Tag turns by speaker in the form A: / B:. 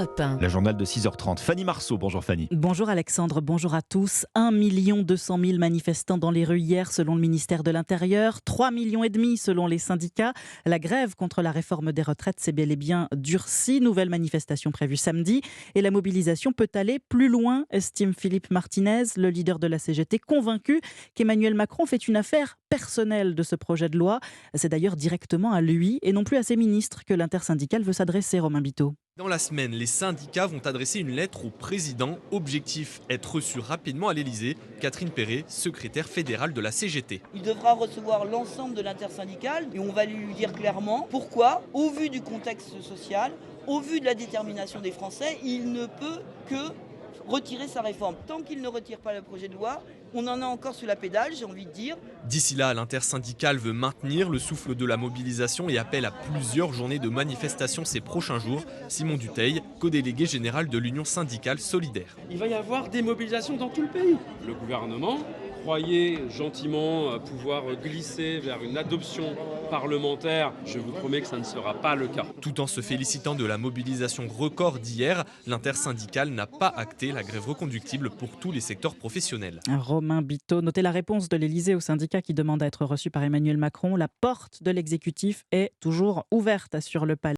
A: Europe 1.
B: La journal de 6h30. Fanny Marceau, bonjour Fanny.
C: Bonjour Alexandre, bonjour à tous. 1 200 000 manifestants dans les rues hier selon le ministère de l'Intérieur, 3,5 millions selon les syndicats. La grève contre la réforme des retraites s'est bel et bien durcie. Nouvelle manifestation prévue samedi et la mobilisation peut aller plus loin, estime Philippe Martinez, le leader de la CGT, convaincu qu'Emmanuel Macron fait une affaire personnelle de ce projet de loi. C'est d'ailleurs directement à lui et non plus à ses ministres que l'intersyndicale veut s'adresser, Romain Biteau.
D: Dans la semaine, les syndicats vont adresser une lettre au président. Objectif, être reçu rapidement à l'Elysée. Catherine Perret, secrétaire fédérale de la CGT.
E: Il devra recevoir l'ensemble de l'intersyndicale et on va lui dire clairement pourquoi, au vu du contexte social, au vu de la détermination des Français, il ne peut que retirer sa réforme. Tant qu'il ne retire pas le projet de loi, on en a encore sous la pédale, j'ai envie de dire.
D: D'ici là, l'intersyndicale veut maintenir le souffle de la mobilisation et appelle à plusieurs journées de manifestation ces prochains jours. Simon Dutheil, co-délégué général de l'Union syndicale solidaire.
F: Il va y avoir des mobilisations dans tout le pays. Le gouvernement croyait gentiment pouvoir glisser vers une adoption parlementaire. Je vous promets que ça ne sera pas le cas.
D: Tout en se félicitant de la mobilisation record d'hier, l'intersyndicale n'a pas acté la grève reconductible pour tous les secteurs professionnels.
C: Romain Biteau, notez la réponse de l'Elysée au syndicat qui demande à être reçu par Emmanuel Macron. La porte de l'exécutif est toujours ouverte, assure le palais.